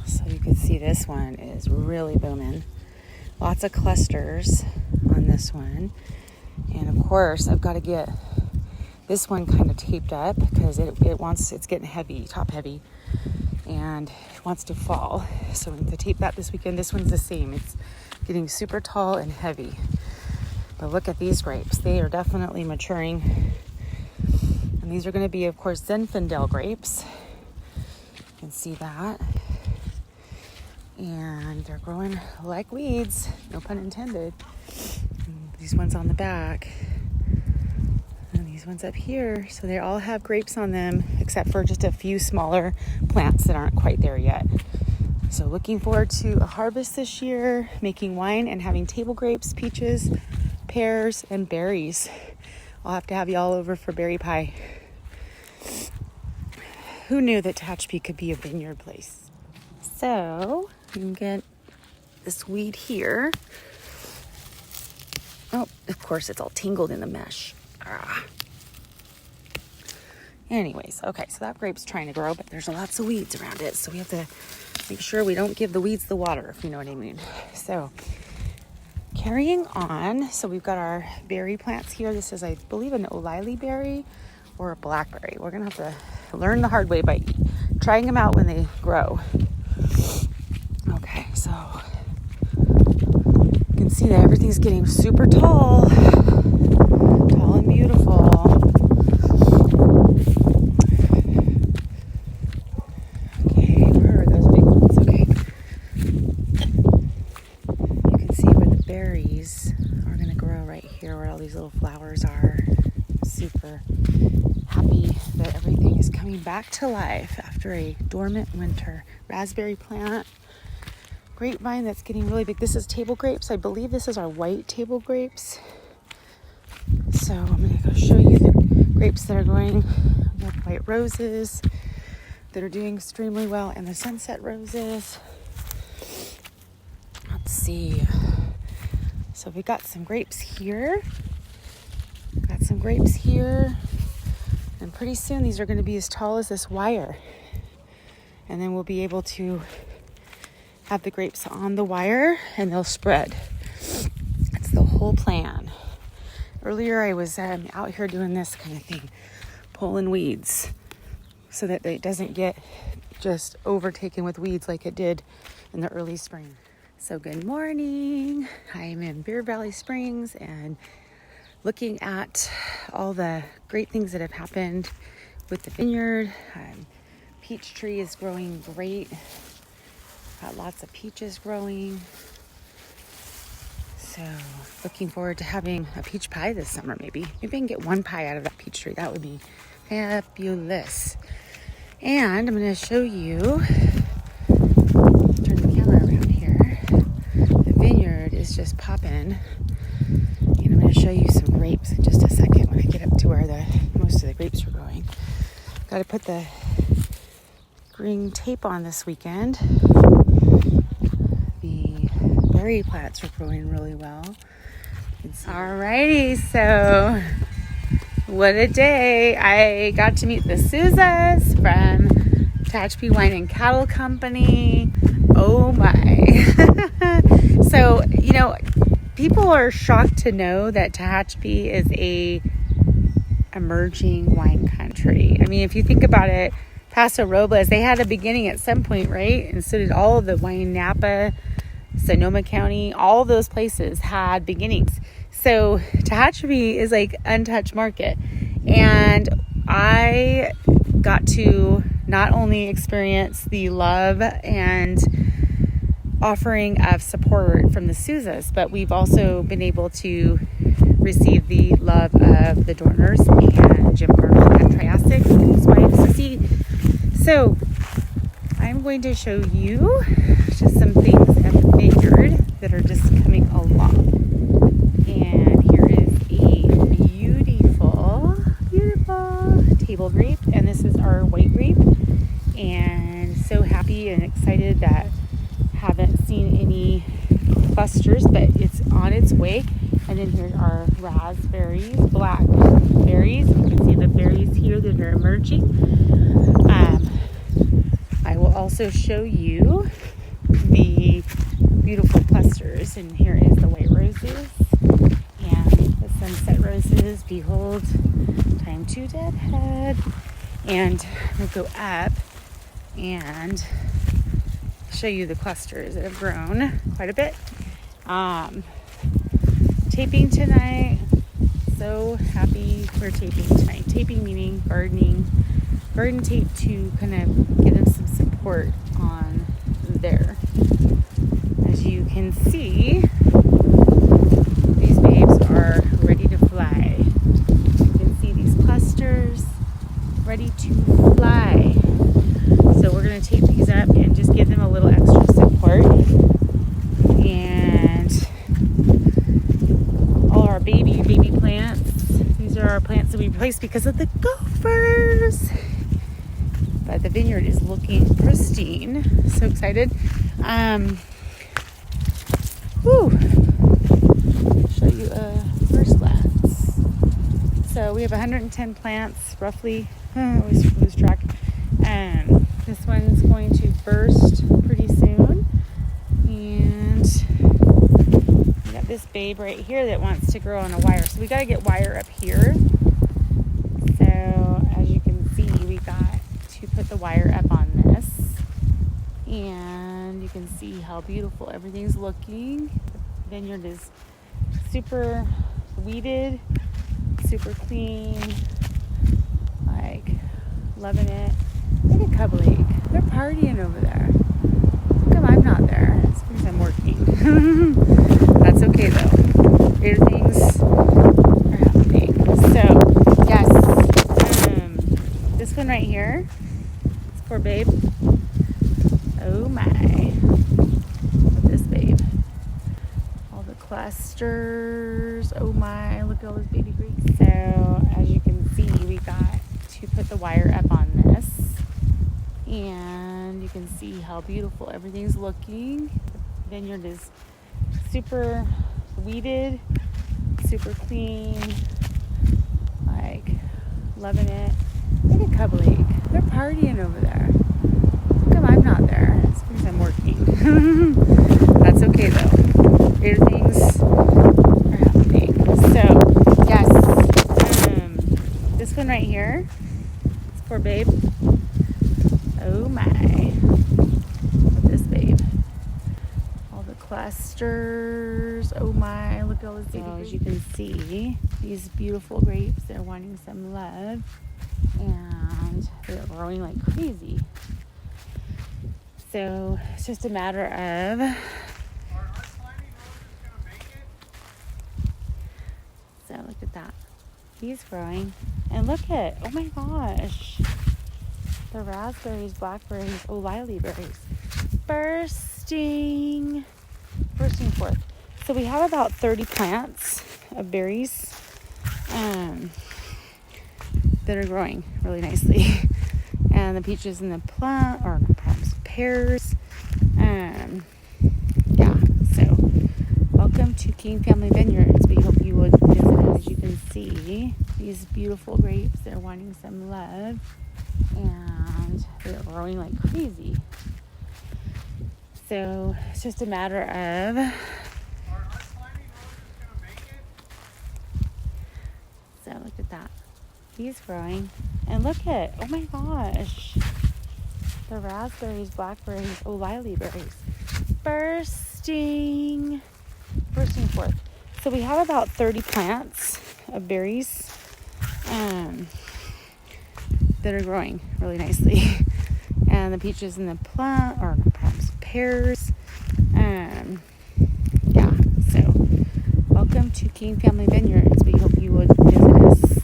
So you can see this one is really booming. Lots of clusters on this one. And of course, I've got to get this one kind of taped up because it's getting heavy, top heavy, and it wants to fall. So we have to tape that this weekend. This one's the same. It's getting super tall and heavy. But look at these grapes. They are definitely maturing. And these are going to be, of course, Zinfandel grapes. You can see that. And they're growing like weeds, no pun intended. And these ones on the back. And these ones up here. So they all have grapes on them, except for just a few smaller plants that aren't quite there yet. So looking forward to a harvest this year, making wine and having table grapes, peaches, pears, and berries. I'll have to have y'all over for berry pie. Who knew that Tehachapi could be a vineyard place? So you can get this weed here. Oh, of course, it's all tangled in the mesh. Anyways, okay, so that grape's trying to grow, but there's lots of weeds around it. So we have to make sure we don't give the weeds the water, if you know what I mean. So carrying on, so we've got our berry plants here. This is, I believe, an O'Leary berry or a blackberry. We're going to have to learn the hard way by trying them out when they grow. Okay, so you can see that everything's getting super tall and beautiful. Okay, where are those big ones? Okay. You can see where the berries are going to grow right here, where all these little flowers are. Super happy that everything is coming back to life after a dormant winter. Raspberry plant. Grapevine that's getting really big. This is table grapes. I believe this is our white table grapes. So I'm going to go show you the grapes that are growing. We have white roses that are doing extremely well, and the sunset roses. Let's see. So we got some grapes here. Got some grapes here. And pretty soon these are going to be as tall as this wire. And then we'll be able to have the grapes on the wire and they'll spread. That's the whole plan. Earlier I was out here doing this kind of thing, pulling weeds so that it doesn't get just overtaken with weeds like it did in the early spring. So good morning. I'm in Bear Valley Springs and looking at all the great things that have happened with the vineyard. Peach tree is growing great. Got lots of peaches growing. So looking forward to having a peach pie this summer, maybe. Maybe I can get one pie out of that peach tree. That would be fabulous. And I'm going to show you, turn the camera around here. The vineyard is just popping. And I'm going to show you some grapes in just a second when I get up to where most of the grapes are growing. Got to put the green tape on this weekend. The berry plants are growing really well. Alrighty, so what a day. I got to meet the Souzas from Tehachapi Wine and Cattle Company. Oh my. So, people are shocked to know that Tehachapi is a emerging wine country. I mean, if you think about it, Paso Robles, they had a beginning at some point, right? And so did all of the wine Napa, Sonoma County, all those places had beginnings. So Tehachapi is like untouched market. And I got to not only experience the love and offering of support from the Souzas, but we've also been able to receive the love of the Dorners and Jim Arnold at Triassic and his wife Sissy. So I'm going to show you just some things at the vineyard that are just coming along. And here is a beautiful table grape, and this is our white grape. And so happy and excited that haven't seen any clusters, but it's on its way. And then here are raspberries, blackberries. You can see the berries here that are emerging. I will also show you the beautiful clusters. And here is the white roses and the sunset roses. Behold, time to deadhead. And we'll go up and show you the clusters that have grown quite a bit. Taping tonight. So happy we're taping tonight. Taping meaning garden tape to kind of give them some support on there. As you can see, these babes are ready to fly. You can see these clusters ready to fly. So we're going to tape these up and just give them a little extra support. And all our baby plants. These are our plants that we replaced because of the gophers. But the vineyard is looking pristine. So excited. Show you a first glance. So we have 110 plants, roughly. Always lose track. This one's going to burst pretty soon. And we got this babe right here that wants to grow on a wire. So we got to get wire up here. So as you can see, we got to put the wire up on this. And you can see how beautiful everything's looking. The vineyard is super weeded, super clean, like loving it. Look at Cub Lake. They're partying over there. How come I'm not there? It's because I'm working. That's okay though. Greater things are happening. So, yes. This one right here. It's for babe. Oh my. Look at this babe. All the clusters. Oh my. Look at all those baby grapes. So, as you can see, we got to put the wire up on this. And you can see how beautiful everything's looking. The vineyard is super weeded, super clean, like loving it. Look at Cub Lake. They're partying over there. How come I'm not there? It's because I'm working. That's okay though. Greater things are happening. So, yes. This one right here. It's for babe. Oh my. Look at this babe. All the clusters. Oh my. Look at all those baby grapes. As you can see, these beautiful grapes, they're wanting some love. And they're growing like crazy. So it's just a matter of so look at that. He's growing. And look at, oh my gosh. The raspberries, blackberries, lily berries. Bursting forth. So we have about 30 plants of berries that are growing really nicely. And the peaches and the pears. So welcome to King Family Vineyards. We hope you would visit us. As you can see, these beautiful grapes, they're wanting some love. And they're growing like crazy. So it's just a matter of so look at that. He's growing. And look at, oh my gosh. The raspberries, blackberries, lily berries. Bursting forth. So we have about 30 plants of berries that are growing really nicely. And the peaches and the pears. So welcome to King Family Vineyards. We hope you would visit us.